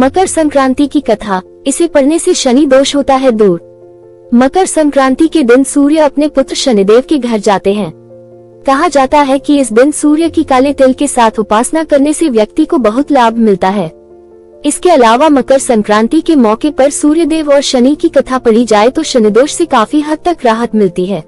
मकर संक्रांति की कथा, इसे पढ़ने से शनि दोष होता है दूर। मकर संक्रांति के दिन सूर्य अपने पुत्र शनिदेव के घर जाते हैं। कहा जाता है कि इस दिन सूर्य की काले तिल के साथ उपासना करने से व्यक्ति को बहुत लाभ मिलता है। इसके अलावा मकर संक्रांति के मौके पर सूर्यदेव और शनि की कथा पढ़ी जाए तो शनिदोष से काफी हद तक राहत मिलती है।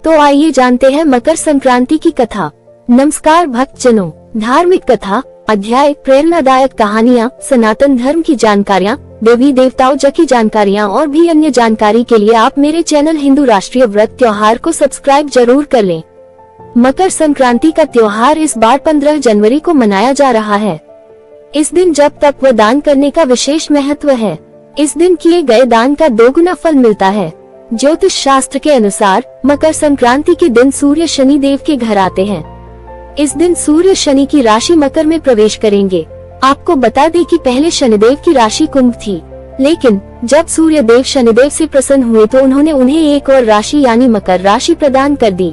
तो आइए जानते हैं मकर संक्रांति की कथा। नमस्कार भक्तजनों, धार्मिक कथा, अध्याय, प्रेरणादायक कहानियाँ, सनातन धर्म की जानकारियाँ, देवी देवताओं की जानकारियाँ और भी अन्य जानकारी के लिए आप मेरे चैनल हिंदू राष्ट्रीय व्रत त्योहार को सब्सक्राइब जरूर कर लें। मकर संक्रांति का त्योहार इस बार 15 जनवरी को मनाया जा रहा है। इस दिन जप तप व दान करने का विशेष महत्व है। इस दिन किए गए दान का दोगुना फल मिलता है। ज्योतिष शास्त्र के अनुसार मकर संक्रांति के दिन सूर्य शनि देव के घर आते हैं। इस दिन सूर्य शनि की राशि मकर में प्रवेश करेंगे। आपको बता दें कि पहले शनिदेव की राशि कुंभ थी, लेकिन जब सूर्य देव शनिदेव से प्रसन्न हुए तो उन्होंने उन्हें एक और राशि यानी मकर राशि प्रदान कर दी।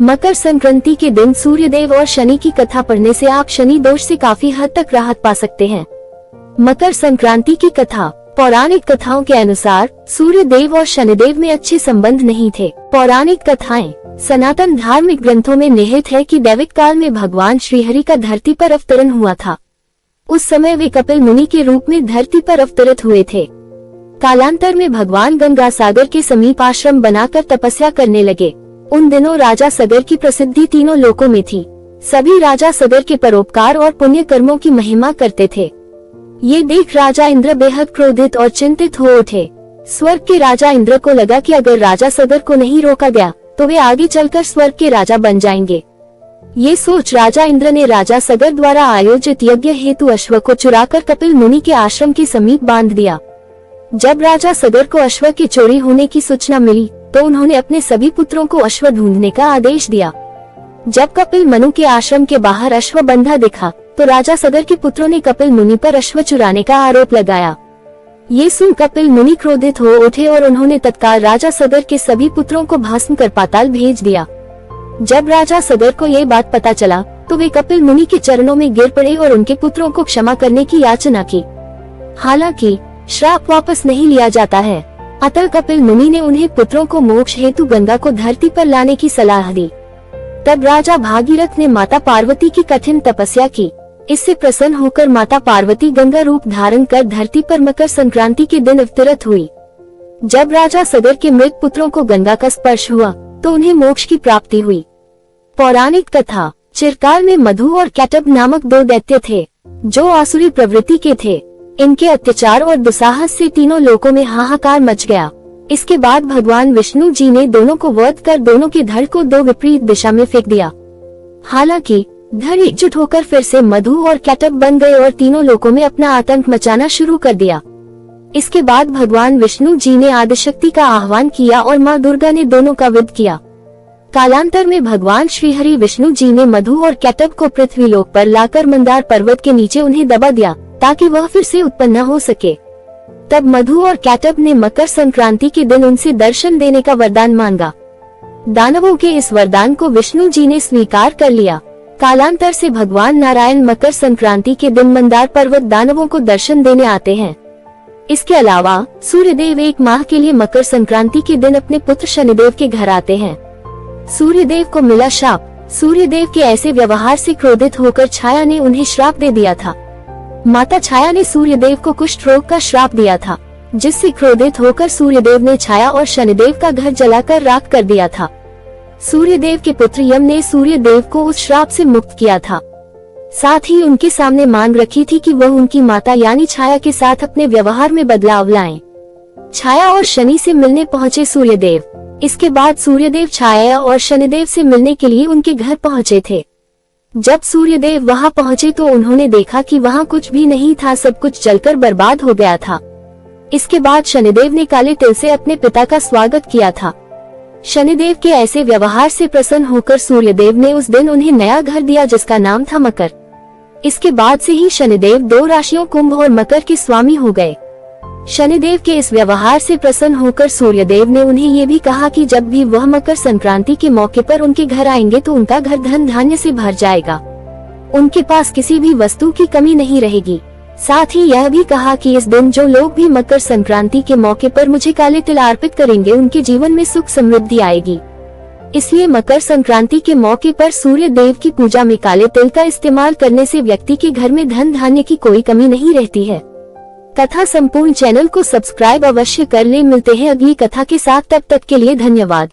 मकर संक्रांति के दिन सूर्यदेव और शनि की कथा पढ़ने से आप शनि दोष से काफी हद तक राहत पा सकते हैं। मकर संक्रांति की कथा। पौराणिक कथाओं के अनुसार सूर्य देव और शनिदेव में अच्छे संबंध नहीं थे। पौराणिक कथाएं सनातन धार्मिक ग्रंथों में निहित है कि दैविक काल में भगवान श्रीहरि का धरती पर अवतरण हुआ था। उस समय वे कपिल मुनि के रूप में धरती पर अवतरित हुए थे। कालांतर में भगवान गंगा सागर के समीप आश्रम बनाकर तपस्या करने लगे। उन दिनों राजा सगर की प्रसिद्धि तीनों लोकों में थी। सभी राजा सगर के परोपकार और पुण्य कर्मों की महिमा करते थे। ये देख राजा इंद्र बेहद क्रोधित और चिंतित हो उठे। स्वर्ग के राजा इंद्र को लगा कि अगर राजा सगर को नहीं रोका गया तो वे आगे चलकर स्वर्ग के राजा बन जाएंगे। ये सोच राजा इंद्र ने राजा सगर द्वारा आयोजित यज्ञ हेतु अश्व को चुराकर कपिल मुनि के आश्रम के समीप बांध दिया। जब राजा सगर को अश्व की चोरी होने की सूचना मिली तो उन्होंने अपने सभी पुत्रों को अश्व ढूंढने का आदेश दिया। जब कपिल मुनि के आश्रम के बाहर अश्व बंधा दिखा तो राजा सगर के पुत्रों ने कपिल मुनि पर अश्व चुराने का आरोप लगाया। ये सुन कपिल मुनि क्रोधित हो उठे और उन्होंने तत्काल राजा सगर के सभी पुत्रों को भस्म कर पाताल भेज दिया। जब राजा सगर को ये बात पता चला तो वे कपिल मुनि के चरणों में गिर पड़े और उनके पुत्रों को क्षमा करने की याचना की। हालांकि श्राप वापस नहीं लिया जाता है, अतः कपिल मुनि ने उन्हें पुत्रों को मोक्ष हेतु गंगा को धरती पर लाने की सलाह दी। तब राजा भागीरथ ने माता पार्वती की कठिन तपस्या की। इससे प्रसन्न होकर माता पार्वती गंगा रूप धारण कर धरती पर मकर संक्रांति के दिन अवतरित हुई। जब राजा सगर के मृत पुत्रों को गंगा का स्पर्श हुआ तो उन्हें मोक्ष की प्राप्ति हुई। पौराणिक कथा। चिरकाल में मधु और कैटब नामक दो दैत्य थे जो आसुरी प्रवृत्ति के थे। इनके अत्याचार और दुस्साहस से तीनों लोकों में हाहाकार मच गया। इसके बाद भगवान विष्णु जी ने दोनों को वध कर दोनों के धड़ को दो विपरीत दिशा में फेंक दिया। हालांकि धड़ एकजुट होकर फिर से मधु और कैटब बन गए और तीनों लोकों में अपना आतंक मचाना शुरू कर दिया। इसके बाद भगवान विष्णु जी ने आदिशक्ति का आह्वान किया और माँ दुर्गा ने दोनों का वध किया। कालांतर में भगवान श्रीहरि विष्णु जी ने मधु और कैटब को पृथ्वीलोक पर लाकर मंदार पर्वत के नीचे उन्हें दबा दिया ताकि वह फिर से उत्पन्न हो सके। तब मधु और कैटब ने मकर संक्रांति के दिन उनसे दर्शन देने का वरदान मांगा। दानवों के इस वरदान को विष्णु जी ने स्वीकार कर लिया। कालांतर से भगवान नारायण मकर संक्रांति के दिन मंदार पर्वत दानवों को दर्शन देने आते हैं। इसके अलावा सूर्यदेव एक माह के लिए मकर संक्रांति के दिन अपने पुत्र शनिदेव के घर आते हैं। सूर्यदेव को मिला शाप। सूर्यदेव के ऐसे व्यवहार से क्रोधित होकर छाया ने उन्हें श्राप दे दिया था। माता छाया ने सूर्यदेव को कुष्ठ रोग का श्राप दिया था, जिससे क्रोधित होकर सूर्यदेव ने छाया और शनिदेव का घर जलाकर राख कर दिया था। सूर्यदेव के पुत्र यम ने सूर्यदेव को उस श्राप से मुक्त किया था। साथ ही उनके सामने मांग रखी थी कि वह उनकी माता यानी छाया के साथ अपने व्यवहार में बदलाव लाएं। छाया और शनि से मिलने पहुँचे सूर्यदेव। इसके बाद सूर्यदेव छाया और शनिदेव से मिलने के लिए उनके घर पहुँचे थे। जब सूर्यदेव वहां पहुंचे तो उन्होंने देखा कि वहां कुछ भी नहीं था, सब कुछ जलकर बर्बाद हो गया था। इसके बाद शनिदेव ने काले तिल से अपने पिता का स्वागत किया था। शनिदेव के ऐसे व्यवहार से प्रसन्न होकर सूर्यदेव ने उस दिन उन्हें नया घर दिया जिसका नाम था मकर। इसके बाद से ही शनिदेव दो राशियों कुंभ और मकर के स्वामी हो गए। शनिदेव के इस व्यवहार से प्रसन्न होकर सूर्यदेव ने उन्हें ये भी कहा कि जब भी वह मकर संक्रांति के मौके पर उनके घर आएंगे तो उनका घर धन धान्य से भर जाएगा। उनके पास किसी भी वस्तु की कमी नहीं रहेगी। साथ ही यह भी कहा कि इस दिन जो लोग भी मकर संक्रांति के मौके पर मुझे काले तिल अर्पित करेंगे उनके जीवन में सुख समृद्धि आएगी। इसलिए मकर संक्रांति के मौके पर सूर्य देव की पूजा में काले तिल का इस्तेमाल करने से व्यक्ति के घर में धन धान्य की कोई कमी नहीं रहती है। कथा संपूर्ण चैनल को सब्सक्राइब अवश्य कर ले। मिलते हैं अगली कथा के साथ, तब तक के लिए धन्यवाद।